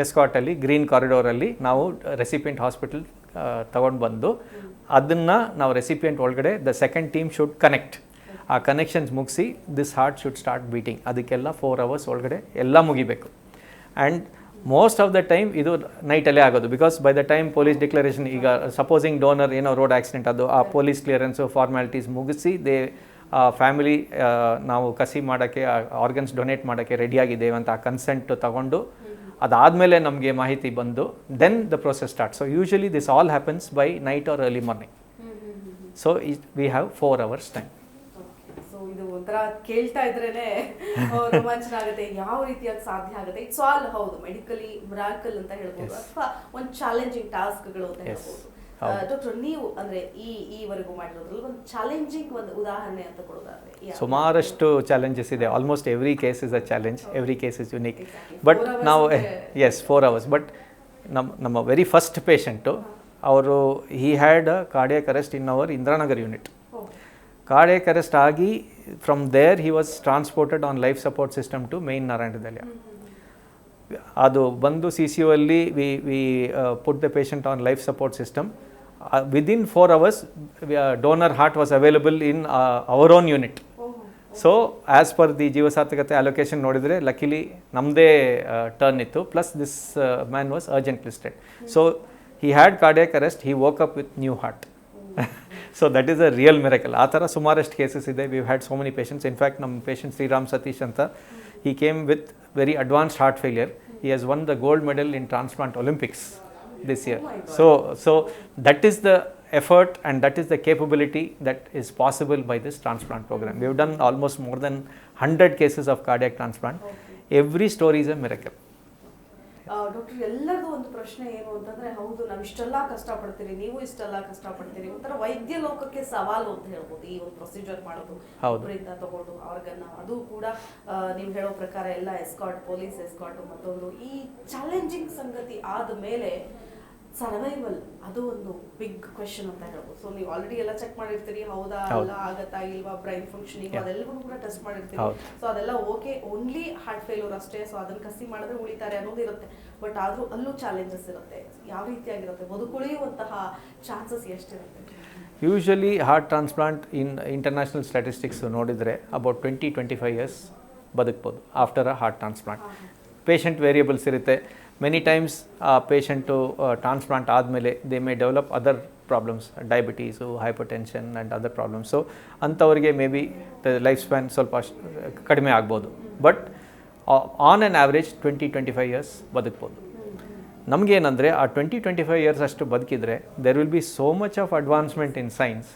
ಎಸ್ಕಾಟಲ್ಲಿ ಗ್ರೀನ್ ಕಾರಿಡೋರಲ್ಲಿ ನಾವು ರೆಸಿಪಿಯೆಂಟ್ ಹಾಸ್ಪಿಟಲ್ ತಗೊಂಡು ಬಂದು ಅದನ್ನು ನಾವು ರೆಸಿಪಿಯೆಂಟ್ ಒಳಗಡೆ the second team should connect. ಆ ಕನೆಕ್ಷನ್ಸ್ ಮುಗಿಸಿ this heart should start beating. ಅದಕ್ಕೆಲ್ಲ 4 hours ಒಳಗಡೆ ಎಲ್ಲ ಮುಗಿಬೇಕು. And most of the time ಇದು ನೈಟಲ್ಲೇ ಆಗೋದು, because by the time police declaration, ಈಗ ಸಪೋಸಿಂಗ್ ಡೋನರ್ ಏನೋ ರೋಡ್ ಆಕ್ಸಿಡೆಂಟ್ ಅದು, ಆ ಪೊಲೀಸ್ ಕ್ಲಿಯರೆನ್ಸು ಫಾರ್ಮ್ಯಾಲಿಟೀಸ್ ಮುಗಿಸಿ ಫ್ಯಾಮಿಲಿ ನಾವು ಕಸಿ ಮಾಡೋಕ್ಕೆ, ಆರ್ಗನ್ಸ್ ಡೊನೇಟ್ ಮಾಡೋಕ್ಕೆ ರೆಡಿಯಾಗಿದ್ದೇವೆ ಅಂತ ಆ ಕನ್ಸೆಂಟ್ ತಗೊಂಡು ಅದಾದಮೇಲೆ ನಮಗೆ ಮಾಹಿತಿ ಬಂದು then the process start. So usually this all happens by night or early morning. So we have 4 hours time. So ಇದು ಒಂಥರ ಕೇಳ್ತಾ ಇದ್ರೇನೆ ರೋಮಾಂಚನ ಆಗುತ್ತೆ, ಯಾವ ರೀತಿಯಾಗಿ ಸಾಧ್ಯ ಆಗುತ್ತೆ. ಇಟ್ಸ್ ಆಲ್ ಹೌದು ಮೆಡಿಕಲಿ ಮಿರಾಕಲ್ ಅಂತ ಹೇಳ್ಬೋದು, ಅಥವಾ ಒಂದು ಚಾಲೆಂಜಿಂಗ್ ಟಾಸ್ಕ್ಗಳು ಅಂತ ಹೇಳ್ಬೋದು. ಡಾಕ್ಟರ್, ನೀವು ಅಂದ್ರೆ ಈವರೆಗೂ ಮಾಡಿರೋದ್ರಲ್ಲಿ ಒಂದು ಚಾಲೆಂಜಿಂಗ್ ಒಂದು ಉದಾಹರಣೆ ಅಂತ ಕೊಡೋದಾದ್ರೆ? ಸುಮಾರಷ್ಟು ಚಾಲೆಂಜಸ್ ಇದೆ. Almost every case is a challenge, every case is unique. But ನಾವು 4 hours. ಬಟ್ ನಮ್ಮ ವೆರಿ ಫಸ್ಟ್ ಪೇಷಂಟು, ಅವರು he had cardiac arrest in our Indiranagar unit. Cardiac arrest ಆಗಿ from there he was transported on life support system to main ನಾರಾಯಣದಲ್ಲಿ. ಅದು ಬಂದು CCU ಅಲ್ಲಿ we put the patient on life support system. Within 4 hours donor heart was available in our own unit. So as per the Jeevasarthakathe allocation ನೋಡಿದರೆ luckily ನಮ್ಮದೇ turn ಇತ್ತು, plus this man was urgent listed. So he had cardiac arrest, he woke up with new heart. So that is a real miracle. ಆ ಥರ ಸುಮಾರಷ್ಟು cases ಇದೆ. We had so many patients. In fact ನಮ್ಮ patient Shriram Satish ಅಂತ, he came with very advanced heart failure. He has won the gold medal in Transplant Olympics this year. So that is the effort and that is the capability that is possible by this transplant program. We have done almost more than 100 cases of cardiac transplant. Every story is a miracle. Doctor, ಎಲ್ಲರದು ಒಂದು ಪ್ರಶ್ನೆ ಏನು ಅಂತಂದ್ರೆ, ಹೌದು ನಾವು ಇಷ್ಟೆಲ್ಲ ಕಷ್ಟಪಡ್ತೀರಿ, ನೀವು ಇಷ್ಟೆಲ್ಲ ಕಷ್ಟಪಡ್ತೀರಿ, ಒಂಥರ ವೈದ್ಯ ಲೋಕಕ್ಕೆ ಸವಾಲು ಅಂತ ಹೇಳ್ಬೋದು ಈ ಒಂದು ಪ್ರೊಸೀಜರ್ ಮಾಡೋದು. ಒಬ್ಬರಿಂದ ತಗೊಂಡು ಆರ್ಗನ್, ಅದು ಕೂಡ ನೀವು ಹೇಳೋ ಪ್ರಕಾರ ಎಲ್ಲ ಎಸ್ಕಾಟ್, ಪೊಲೀಸ್ ಎಸ್ಕಾಟ್, ಮತ್ತೊಂದು ಈ ಚಾಲೆಂಜಿಂಗ್ ಸಂಗತಿ ಆದ ಮೇಲೆ ಸರ್ವೈವಲ್ ಅದು ಒಂದು ಬಿಗ್ ಕ್ವೆಶನ್ ಅಂತ ಹೇಳ್ಬೋದು. ಸೊ ನೀವು ಆಲ್ರೆಡಿ ಎಲ್ಲ ಚೆಕ್ ಮಾಡಿರ್ತೀರಿ, ಹೌದಾ ಅಲ್ಲ, ಆಗತ್ತಾ ಇಲ್ವಾ, ಬ್ರೈನ್ ಫಂಕ್ಷನಿಂಗ್ ಅದೆಲ್ಲವೂ ಕೂಡ ಟೆಸ್ಟ್ ಮಾಡಿರ್ತೀರಿ. ಸೊ ಅದೆಲ್ಲ ಓಕೆ, ಓನ್ಲಿ ಹಾರ್ಟ್ ಫೇಲ್ಯೂರ್ ಅಷ್ಟೇ, ಸೊ ಅದನ್ನ ಕಸಿ ಮಾಡಿದ್ರೆ ಉಳಿತಾರೆ ಅನ್ನೋದು ಇರುತ್ತೆ. ಬಟ್ ಆದ್ರೂ ಅಲ್ಲೂ ಚಾಲೆಂಜಸ್ ಇರುತ್ತೆ. ಯಾವ ರೀತಿಯಾಗಿರುತ್ತೆ, ಬದುಕುಳಿಯುವಂತಹ ಚಾನ್ಸಸ್ ಎಷ್ಟಿರುತ್ತೆ? Usually heart transplant in international statistics ನೋಡಿದರೆ ಅಬೌಟ್ 20-25 years ಬದುಕ್ಬೋದು after a heart transplant. Patient variables ಇರುತ್ತೆ. ಮೆನಿ ಟೈಮ್ಸ್ ಆ ಪೇಷಂಟು ಟ್ರಾನ್ಸ್ಪ್ಲಾಂಟ್ ಆದಮೇಲೆ they may develop other problems, diabetes, hypertension and other problems. So ಅಂಥವ್ರಿಗೆ maybe life span ಸ್ವಲ್ಪ ಕಡಿಮೆ ಆಗ್ಬೋದು. But on an average 20-25 years ಬದುಕ್ಬೋದು. ನಮಗೇನಂದರೆ ಆ 20-25 years ಅಷ್ಟು ಬದುಕಿದ್ರೆ there will be so much of advancement in science.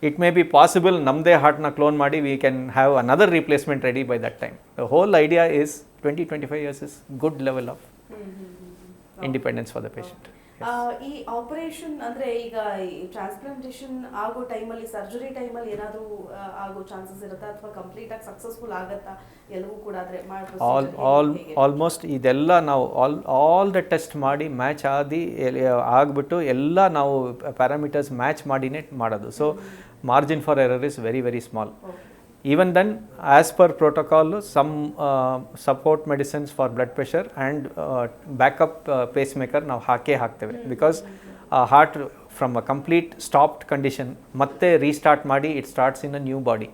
It may be possible ನಮ್ಮದೇ ಹಾರ್ಟ್ನ ಕ್ಲೋನ್ ಮಾಡಿ we can have another replacement ready by that time. The whole idea is 20-25 years is good level of independence for the patient. ಈ operation ಅಂದ್ರೆ ಈಗ transplantation ಆಗೋ ಟೈಮಲ್ಲಿ, surgery ಟೈಮಲ್ಲಿ ಏನಾದರೂ ಆಗೋ ಚಾನ್ಸಸ್ ಇರುತ್ತಾ, ಅಥವಾ ಕಂಪ್ಲೀಟ್ ಆಗಿ ಸಕ್ಸಸ್ಫುಲ್ ಆಗತ್ತಾ ಎಲ್ಲವೂ ಕೂಡ? ಆದರೆ ಆಲ್ಮೋಸ್ಟ್ ಇದೆಲ್ಲ ನಾವು ಆಲ್ ದ ಟೆಸ್ಟ್ ಮಾಡಿ ಮ್ಯಾಚ್ ಆಗಿಬಿಟ್ಟು ಎಲ್ಲ ನಾವು ಪ್ಯಾರಾಮೀಟರ್ಸ್ ಮ್ಯಾಚ್ ಮಾಡಿನೇ ಮಾಡೋದು. So margin for error is very very small. Even then, as per protocol, some support medicines for blood pressure and backup pacemaker ನಾವು ಹಾಕ್ತೇವೆ. Because heart from a complete stopped condition ಮತ್ತೆ restart ಮಾಡಿ it starts in a new body.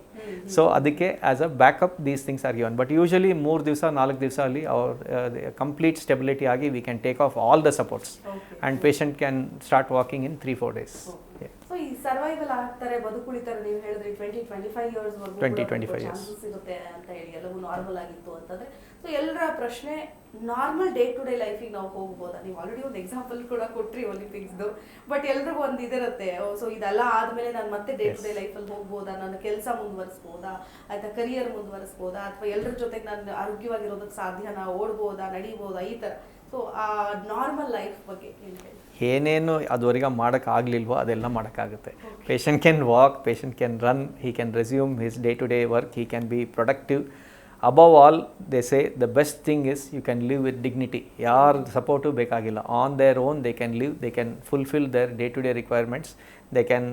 So ಅದಕ್ಕೆ as a backup these things are given. But usually 3 ದಿವಸ 4 ದಿವಸ ಅಲ್ಲಿ ಅವ್ರ complete stability ಆಗಿ we can take off all the supports and patient can start walking in 3-4 days. So ಈ survival ಆಗ್ತಾರೆ, ಬದುಕುಳಿತಾರೆ, ನೀವು ಹೇಳಿದ್ರಿ 20-25 ಇಯರ್ಸ್ 20-25 years ಚಾನ್ಸಸ್ ಇರುತ್ತೆ ಅಂತ ಹೇಳಿ, ಎಲ್ಲವೂ ನಾರ್ಮಲ್ ಆಗಿತ್ತು ಅಂತಂದ್ರೆ. ಸೊ ಎಲ್ಲರ ಪ್ರಶ್ನೆ, ನಾರ್ಮಲ್ ಡೇ ಟು ಡೇ ಲೈಫಿಗೆ ನಾವು ಹೋಗ್ಬೋದಾ? ನೀವು ಆಲ್ರೆಡಿ ಒಂದು ಎಕ್ಸಾಂಪಲ್ ಕೂಡ ಕೊಟ್ರಿ ಒಲಿಂಪಿಕ್ಸ್ದು, ಬಟ್ ಎಲ್ರಿಗೂ ಒಂದು ಇದಿರುತ್ತೆ, ಸೊ ಇದೆಲ್ಲ ಆದ್ಮೇಲೆ ನಾನು ಮತ್ತೆ ಡೇ ಟು ಡೇ ಲೈಫಲ್ಲಿ ಹೋಗ್ಬೋದಾ, ನನ್ನ ಕೆಲಸ ಮುಂದುವರಿಸ್ಬೋದಾ, ಆಯ್ತಾ ಕರಿಯರ್ ಮುಂದುವರಿಸ್ಬೋದಾ, ಅಥವಾ ಎಲ್ಲರ ಜೊತೆಗೆ ನಾನು ಆರೋಗ್ಯವಾಗಿರೋದಕ್ಕೆ ಸಾಧ್ಯನಾ, ಓಡ್ಬೋದಾ, ನಡಿಬೋದಾ, ಈ ಥರ. ಸೊ ಆ ನಾರ್ಮಲ್ ಲೈಫ್ ಬಗ್ಗೆ ಏನು ಹೇಳಿ? ಏನೇನು ಅದುವರೆಗೆ ಮಾಡೋಕ್ಕಾಗಲಿಲ್ವೋ ಅದೆಲ್ಲ ಮಾಡೋಕ್ಕಾಗುತ್ತೆ. Patient can walk, patient can run, he can resume his day to day work, he can be productive. Above all, they say the best thing is you can live with dignity. ಯಾರ support ಬೇಕಾಗಿಲ್ಲ. On their own they can live, they can fulfill their day-to-day requirements, they can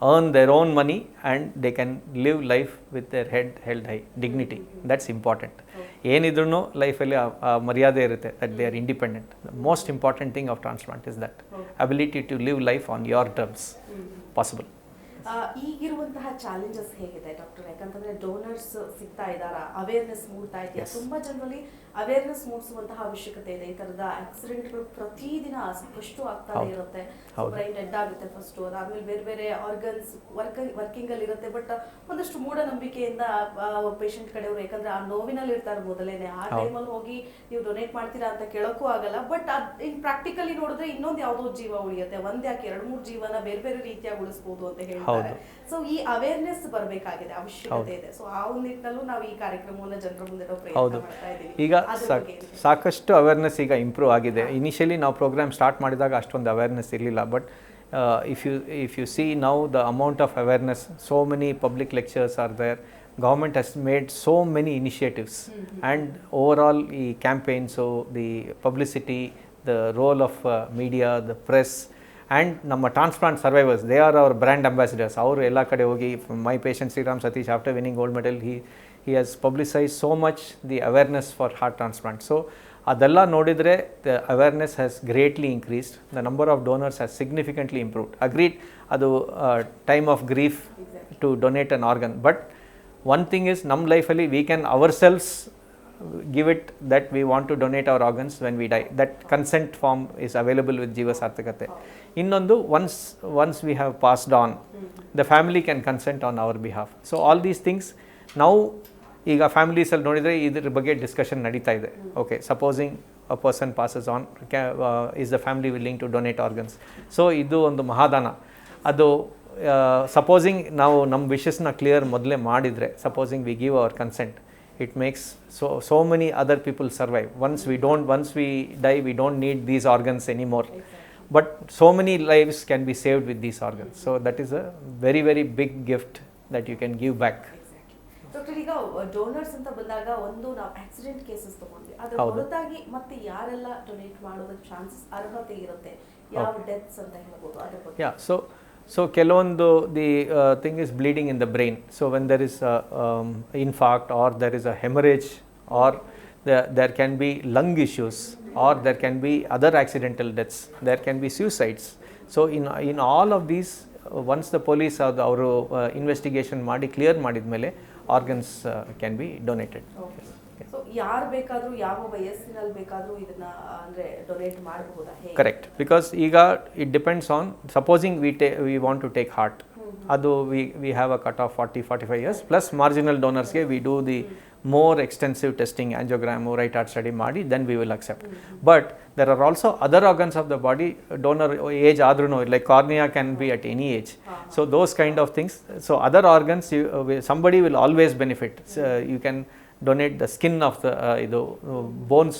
earn their own money and they can live life with their head held high. Dignity, that's important. ಏನಿದ್ರೂ ಲೈಫಲ್ಲಿ ಮರ್ಯಾದೆ ಇರುತ್ತೆ, that they are independent. The most important thing of transplant is that ability to live life on your terms possible. ಈಗಿರುವಂತಹ challenges ಹೇಗಿದೆ doctor? ಯಾಕಂತಂದ್ರೆ donors ಸಿಗ್ತಾ ಇದ್ದಾರಾ, awareness ಮೂಡ್ತಾ ಇದೆಯಾ? ತುಂಬಾ ಜನರಲ್ಲಿ ಅವೇರ್ನೆಸ್ ಮೂಡಿಸುವಂತಹ ಅವಶ್ಯಕತೆ ಇದೆ. ಈ ತರದ ಆಕ್ಸಿಡೆಂಟ್ಗಳು ಪ್ರತಿದಿನ ಸಾಕಷ್ಟು ಆಗ್ತಾನೆ ಇರುತ್ತೆ. ಬ್ರೈನ್ ಡೆಡ್ ಆಗುತ್ತೆ ಫಸ್ಟ್, ಅದಾದ್ಮೇಲೆ ಬೇರೆ ಬೇರೆ ಆರ್ಗನ್ಸ್ ವರ್ಕಿಂಗ್ ಅಲ್ಲಿ ಇರುತ್ತೆ. ಬಟ್ ಒಂದಷ್ಟು ಮೂಢನಂಬಿಕೆಯಿಂದ ಪೇಷಂಟ್ ಕಡೆಯವರು, ಯಾಕಂದ್ರೆ ಆ ನೋವಿನಲ್ಲಿ ಇರ್ತಾರೆ ಮೊದಲೇನೆ, ಆ ಟೈಮಲ್ಲಿ ಹೋಗಿ ನೀವು ಡೊನೇಟ್ ಮಾಡ್ತೀರಾ ಅಂತ ಕೇಳೋಕ್ಕೂ ಆಗಲ್ಲ. ಬಟ್ ಇನ್ ಪ್ರಾಕ್ಟಿಕಲಿ ನೋಡಿದ್ರೆ ಇನ್ನೊಂದು ಯಾವುದೋ ಜೀವ ಉಳಿಯುತ್ತೆ, ಒಂದ್ ಯಾಕೆ 2-3 ಜೀವನ ಬೇರೆ ಬೇರೆ ರೀತಿಯಾಗಿ ಉಳಿಸಬಹುದು ಅಂತ ಹೇಳ್ತಾರೆ. ಸೊ ಈ ಅವೇರ್ನೆಸ್ ಬರಬೇಕಾಗಿದೆ, ಅವಶ್ಯಕತೆ ಇದೆ. ಸೊ ಆ ಒಂದು ನಿಟ್ಟಿನಲ್ಲೂ ನಾವು ಈ ಕಾರ್ಯಕ್ರಮವನ್ನು ಜನರ ಮುಂದೆ ಪ್ರಯತ್ನ ಮಾಡ್ತಾ ಇದ್ದೀವಿ. ಈಗ ಸಾಕಷ್ಟು ಅವೇರ್ನೆಸ್ ಈಗ ಇಂಪ್ರೂವ್ ಆಗಿದೆ. ಇನಿಷಿಯಲಿ ನಾವು ಪ್ರೋಗ್ರಾಮ್ ಸ್ಟಾರ್ಟ್ ಮಾಡಿದಾಗ ಅಷ್ಟೊಂದು ಅವೇರ್ನೆಸ್ ಇರಲಿಲ್ಲ. But if you see now the amount of awareness, so many public lectures are there, government has made so many initiatives, and overall the campaigns, so the publicity, the role of media, the press, and ನಮ್ಮ transplant survivors, they are our brand ambassadors. ಅವರು ಎಲ್ಲ ಕಡೆ ಹೋಗಿ, my patient Shriram Satish after winning gold medal, he has publicized so much the awareness for heart transplant. So ಅದೆಲ್ಲ ನೋಡಿದರೆ the awareness has greatly increased, the number of donors has significantly improved. Agreed, ಅದು time of grief to donate an organ, but one thing is ನಮ್ಮ ಲೈಫಲ್ಲಿ we can ourselves give it that we want to donate our organs when we die. That consent form is available with Jeeva Sarthakate. Innondu, once we have passed on, the family can consent on our behalf. So all these things now, ಈಗ families ಅಲ್ಲಿ ನೋಡಿದರೆ ಇದ್ರ ಬಗ್ಗೆ discussion ನಡೀತಾ ಇದೆ. Okay, supposing a person passes on, is the family willing to donate organs? So ಇದು ಒಂದು ಮಹಾದಾನ. ಅದು ಸಪೋಸಿಂಗ್ ನಾವು ನಮ್ಮ ವಿಶಸ್ನ ಕ್ಲಿಯರ್ ಮೊದಲೇ ಮಾಡಿದರೆ, supposing we give hour consent, it makes so many other people survive. Once we die, we don't need these organs anymore. But so many lives can be saved with these organs. So that is a very, very big gift that you can give back. Doctor, ಈಗ donors ಅಂತ ಬಂದಾಗ ಒಂದು ನಾವು accident cases ತಗೊಂಡ್ವಿ, ಅದ್ರ ಹೊರತಾಗಿ ಮತ್ತೆ ಯಾರೆಲ್ಲ ಡೊನೇಟ್ ಮಾಡೋದಕ್ಕೆ ಚಾನ್ಸಸ್, ಅರ್ಹತೆ ಇರುತ್ತೆ, ಯಾವ ಡೆತ್ಸ್ ಅಂತ ಹೇಳ್ಬೋದು, ಅದ್ರ ಬಗ್ಗೆ? So ಕೆಲವೊಂದು the thing is bleeding in the brain. So when there is infarct, or there is a hemorrhage, or there can be lung issues, or there can be other accidental deaths, there can be suicides. So in all of these, once the police ಅವರು investigation ಮಾಡಿ clear ಮಾಡಿದ ಮೇಲೆ organs can be donated. So ಯಾರು ಬೇಕಾದರೂ ಯಾವ ವಯಸ್ಸಿನಲ್ಲಿ ಬೇಕಾದರೂ ಇದನ್ನ ಅಂದ್ರೆ ಡೊನೇಟ್ ಮಾಡಬಹುದಾ? ಕರೆಕ್ಟ್, ಬಿಕಾಸ್ ಈಗ it depends on, supposing we want to take heart, ಅದು we have a cut off 40-45 years, plus marginal ಡೋನರ್ಸ್ಗೆ we do the more extensive testing, angiogram, right heart study ಮಾಡಿ, then we will accept. But there are also other organs of the body, donor age ಆದ್ರೂ, like cornea can be at any age. So those kind of things. So other organs, somebody will always benefit. So you can donate the skin of the bones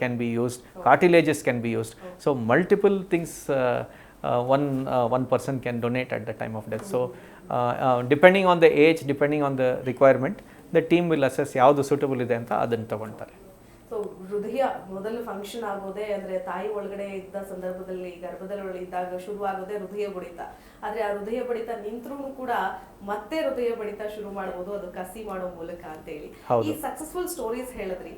can be used, cartilages can be used. So multiple things one person can donate at the time of death. So depending on the age, depending on the requirement, the team will assess ಯಾವುದು suitable ಇದೆ ಅಂತ ಅದನ್ನು ತಗೊಳ್ತಾರೆ. So ಹೃದಯ ಮೊದಲು function ಆಗೋದೇ ಅಂದ್ರೆ ತಾಯಿ ಒಳಗಡೆ ಇದ್ದ ಸಂದರ್ಭದಲ್ಲಿ, ಗರ್ಭದಲ್ಲಿ ಇದ್ದಾಗ ಶುರು ಆಗೋದೇ ಹೃದಯ ಬಡಿತ. ಆದ್ರೆ ಆ ಹೃದಯ ಬಡಿತ ನಿಂತ್ರೂ ಕೂಡ ಮತ್ತೆ ಹೃದಯ ಬಡಿತ ಶುರು ಮಾಡಬಹುದು, ಅದು ಕಸಿ ಮಾಡೋ ಮೂಲಕ ಅಂತ ಹೇಳಿ ಈ ಸಕ್ಸಸ್ಫುಲ್ ಸ್ಟೋರೀಸ್ ಹೇಳಿದ್ರಿ.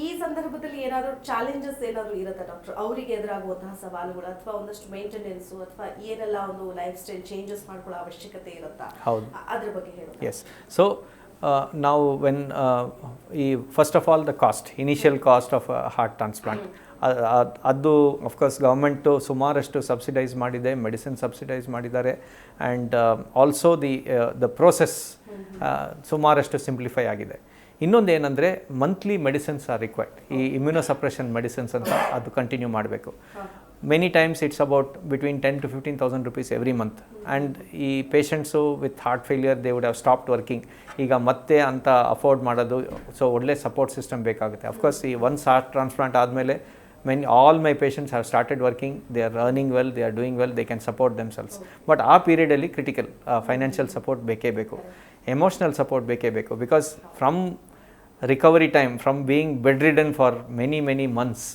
ಈ ಸಂದರ್ಭದಲ್ಲಿ ಏನಾದ್ರು ಚಾಲೆಂಜಸ್ ಏನಾದ್ರು ಇರುತ್ತೆ ಡಾಕ್ಟರ್, ಅವರಿಗೆ ಎದುರಾಗುವಂತಹ ಸವಾಲುಗಳು, ಅಥವಾ ಒಂದಷ್ಟು ಮೇಂಟೆನೆನ್ಸ್, ಅಥವಾ ಏನೆಲ್ಲ ಒಂದು ಲೈಫ್ ಸ್ಟೈಲ್ ಚೇಂಜಸ್ ಮಾಡ್ಕೊಳ್ಳೋ ಅವಶ್ಯಕತೆ ಇರುತ್ತಾ, ಅದ್ರ ಬಗ್ಗೆ ಹೇಳಿ? Yes. So now when first of all the cost, initial cost of a heart transplant, ಅದು ಅಫ್ಕೋರ್ಸ್ ಗೌರ್ಮೆಂಟು ಸುಮಾರಷ್ಟು ಸಬ್ಸಿಡೈಸ್ ಮಾಡಿದೆ, ಮೆಡಿಸಿನ್ ಸಬ್ಸಿಡೈಸ್ ಮಾಡಿದ್ದಾರೆ, ಆ್ಯಂಡ್ ಆಲ್ಸೋ ದ ಪ್ರೋಸೆಸ್ ಸುಮಾರಷ್ಟು ಸಿಂಪ್ಲಿಫೈ ಆಗಿದೆ. ಇನ್ನೊಂದು ಏನಂದರೆ ಮಂತ್ಲಿ ಮೆಡಿಸಿನ್ಸ್ ಆರ್ ರಿಕ್ವೈರ್ಡ್. ಈ ಇಮ್ಯುನೋಸಪ್ರೆಷನ್ ಮೆಡಿಸಿನ್ಸ್ ಅಂತ ಅದು ಕಂಟಿನ್ಯೂ ಮಾಡಬೇಕು. Many times it's about between 10,000 to 15,000 rupees every month. And ಈ patients with heart failure they would have stopped working. ಈಗ ಮತ್ತೆ ಅಂತ ಅಫೋರ್ಡ್ ಮಾಡೋದು, ಸೊ ಒಳ್ಳೆ ಸಪೋರ್ಟ್ ಸಿಸ್ಟಮ್ ಬೇಕಾಗುತ್ತೆ. ಅಫ್ಕೋರ್ಸ್ ಈ ಒನ್ಸ್ ಹಾರ್ಟ್ ಟ್ರಾನ್ಸ್ಪ್ಲಾಂಟ್ ಆದಮೇಲೆ all my patients have started working, they are earning well, they are doing well, they can support themselves. But ಆ ಪೀರಿಯಡಲ್ಲಿ critical financial support ಬೇಕೇ ಬೇಕು, ಎಮೋಷ್ನಲ್ ಸಪೋರ್ಟ್ ಬೇಕೇ ಬೇಕು. Because from recovery time, from being bedridden for many months,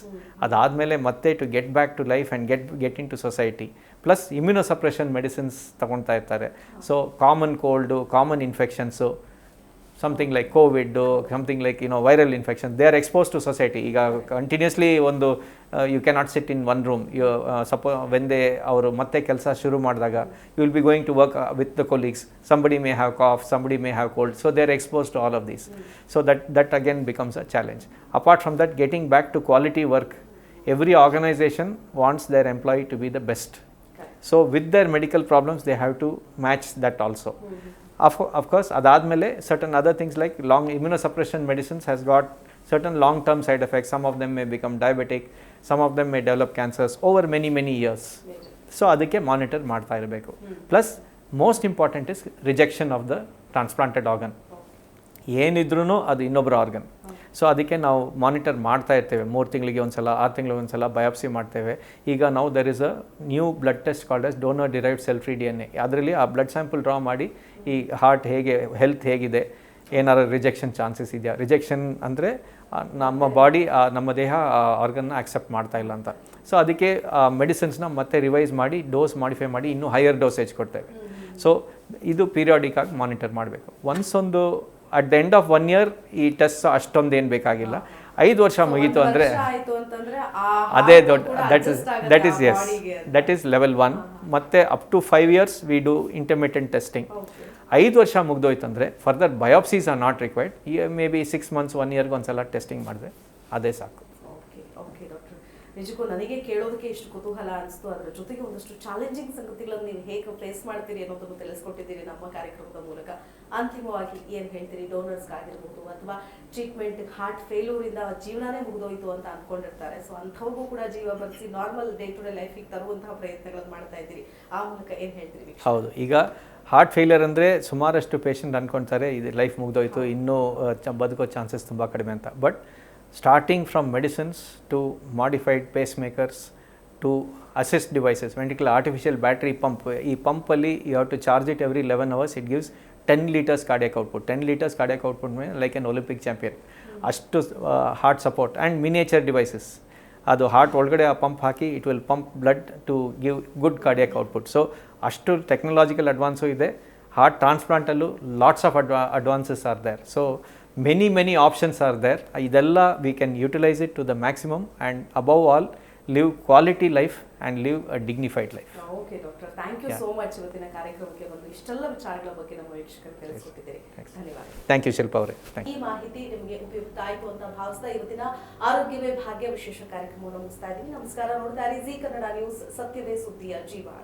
ಅದಾದಮೇಲೆ ಮತ್ತೆ to get back to life and get into society, plus immunosuppression medicines ತಗೊಳ್ತಾ ಇರ್ತಾರೆ. So common cold, common infections, something like COVID, something like viral infection, they are exposed to society. ಈಗ continuously ಒಂದು you cannot sit in one room. You when they ಅವರು ಮತ್ತೆ ಕೆಲಸ ಶುರು ಮಾಡಿದಾಗ you will be going to work with the colleagues. Somebody may have cough, somebody may have cold, so they are exposed to all of these. So that again becomes a challenge. Apart from that, getting back to quality work, every organization wants their employee to be the best. So with their medical problems, they have to match that also. Of course, adadmele certain other things like long immunosuppression medicines has got certain long term side effects. Some of them may become diabetic, some of them may develop cancers over many years. So adike monitor ಮಾಡ್ತಾ ಇರಬೇಕು. Plus most important is rejection of the transplanted organ. ಏನಿದ್ರೂ ಅದು ಇನ್ನೊಬ್ಬರ organ. So ಅದಕ್ಕೆ ನಾವು monitor ಮಾಡ್ತಾ ಇರ್ತೇವೆ. 3 ತಿಂಗಳಿಗೆ ಒಂದ್ಸಲ, 6 ತಿಂಗಳಿಗೆ ಒಂದ್ಸಲ ಬಯಾಪ್ಸಿ ಮಾಡ್ತೇವೆ. ಈಗ ನಾವು there is a new blood test called as donor derived cell free DNA. ಅದರಲ್ಲಿ ಆ ಬ್ಲಡ್ ಸ್ಯಾಂಪಲ್ ಡ್ರಾ ಮಾಡಿ ಈ ಹಾರ್ಟ್ ಹೇಗೆ, ಹೆಲ್ತ್ ಹೇಗಿದೆ, ಏನಾರು ರಿಜೆಕ್ಷನ್ ಚಾನ್ಸಸ್ ಇದೆಯಾ. ರಿಜೆಕ್ಷನ್ ಅಂದರೆ ನಮ್ಮ ಬಾಡಿ, ನಮ್ಮ ದೇಹ ಆ ಆರ್ಗನ್ನ ಆಕ್ಸೆಪ್ಟ್ ಮಾಡ್ತಾ ಇಲ್ಲ ಅಂತ. ಸೊ ಅದಕ್ಕೆ ಮೆಡಿಸಿನ್ಸ್ನ ಮತ್ತೆ ರಿವೈಸ್ ಮಾಡಿ, ಡೋಸ್ ಮಾಡಿಫೈ ಮಾಡಿ ಇನ್ನೂ ಹೈಯರ್ ಡೋಸೇಜ್ ಕೊಡ್ತೇವೆ. ಸೊ ಇದು ಪೀರಿಯಾಡಿಕ್ ಆಗಿ ಮಾನಿಟರ್ ಮಾಡಬೇಕು. ಒಂದು at the end of 1 year ಈ ಟೆಸ್ಟ್ ಅಷ್ಟೊಂದು ಏನು ಬೇಕಾಗಿಲ್ಲ. 5 ವರ್ಷ ಮುಗೀತು ಅಂದರೆ ಅದೇ ದೊಡ್ಡ ದಟ್ ಈಸ್ ಲೆವೆಲ್ 1. ಮತ್ತು up to 5 years we do intermittent testing. 5 ವರ್ಷ ಮುಗ್ದೋಯ್ತು ಅಂದರೆ further biopsies are not required. Maybe 6 months 1 yearಗೆ ಒಂದ್ಸಲ ಟೆಸ್ಟಿಂಗ್ ಮಾಡಿದ್ರೆ ಅದೇ ಸಾಕು. ಓಕೆ ಡಾಕ್ಟರ್, ನಿಜಕ್ಕೂ ನನಗೆ ಕೇಳೋದಕ್ಕೆ ಎಷ್ಟು ಕುತೂಹಲ ಅನಿಸ್ತು. ಅದರ ಜೊತೆಗೆ ಒಂದಷ್ಟು ಚಾಲೆಂಜಿಂಗ್ ಸಂಗತಿಗಳನ್ನು ನೀವು ಹೇಗೆ ಫೇಸ್ ಮಾಡ್ತೀರಿ ಅನ್ನೋದನ್ನು ತಿಳಿಸ್ಕೊಟ್ಟಿದ್ದೀರಿ ನಮ್ಮ ಕಾರ್ಯಕ್ರಮದ ಮೂಲಕ. ಅಂತಿಮವಾಗಿ ಏನು ಹೇಳ್ತೀರಿ ಡೋನರ್ಸ್ಗಾಗಿರ್ಬೋದು ಅಥವಾ ಟ್ರೀಟ್ಮೆಂಟ್ ಹಾರ್ಟ್ ಫೇಲ್ಯೂರಿಂದ ಜೀವನನೇ ಮುಗಿದೋಯ್ತು ಅಂತ ಅಂದ್ಕೊಂಡಿರ್ತಾರೆ, ಸೊ ಅಂಥವ್ರಿಗೂ ಕೂಡ ಜೀವ ಬರೆಸಿ ನಾರ್ಮಲ್ ಡೇ ಟು ಡೇ ಲೈಫಿಗೆ ತರುವಂತಹ ಪ್ರಯತ್ನಗಳನ್ನು ಮಾಡ್ತಾ ಇದ್ದೀರಿ, ಆ ಮೂಲಕ ಏನು ಹೇಳ್ತೀರಿ? ಹೌದು, ಈಗ ಹಾರ್ಟ್ ಫೇಲಿಯರ್ ಅಂದರೆ ಸುಮಾರಷ್ಟು ಪೇಷಂಟ್ ಅಂದ್ಕೊಳ್ತಾರೆ ಇದು ಲೈಫ್ ಮುಗಿದೋಯ್ತು, ಇನ್ನೂ ಬದುಕೋ ಚಾನ್ಸಸ್ ತುಂಬ ಕಡಿಮೆ ಅಂತ. But starting from medicines to modified pacemakers to assist devices, ventricular artificial battery pump. ಈ ಪಂಪಲ್ಲಿ you have to charge it every 11 hours. It gives 10 liters cardiac output. 10 liters cardiac output means like an Olympic champion. ಅಷ್ಟು heart support and miniature devices. ಅದು ಹಾರ್ಟ್ ಒಳಗಡೆ ಆ pump ಹಾಕಿ it will pump blood to give good cardiac output. So ಅಷ್ಟು technological advance ಇದೆ. Heart ಟ್ರಾನ್ಸ್ಪ್ಲಾಂಟಲ್ಲೂ lots of advances are there. So many options are there. ಇದೆಲ್ಲ we can utilize it to the maximum and above all live quality life and live a dignified life. Okay doctor, thank you so much. ಇವತ್ತಿನ ಕಾರ್ಯಕ್ರಮಕ್ಕೆ ಬಂದು ಇಷ್ಟೆಲ್ಲ ವಿಚಾರಗಳ ಬಗ್ಗೆ ನಮ್ಮ ವೀಕ್ಷಕರಿಗೆ ತಿಳಿಸ್ಕೊಟ್ಟಿದ್ದೀರಿ. ಧನ್ಯವಾದ. ಥ್ಯಾಂಕ್ ಯು ಶಿಲ್ಪಾ ಅವರೇ. ಈ ಮಾಹಿತಿ ನಿಮಗೆ ಉಪಯುಕ್ತ ಆಯಿತು ಅಂತ ಭಾವಿಸ್ತಾ ಇವತ್ತಿನ ಆರೋಗ್ಯವೇ ಭಾಗ್ಯ ವಿಶೇಷ ಕಾರ್ಯಕ್ರಮವನ್ನು ಮುಗಿಸ್ತಾ ಇದ್ದೀನಿ. ನಮಸ್ಕಾರ. ನೋಡ್ತಾ ಇರಿ ಜೀ ಕನ್ನಡ ನ್ಯೂಸ್, ಸತ್ಯವೇ ಸುದ್ದಿಯ ಜೀವಾಳ.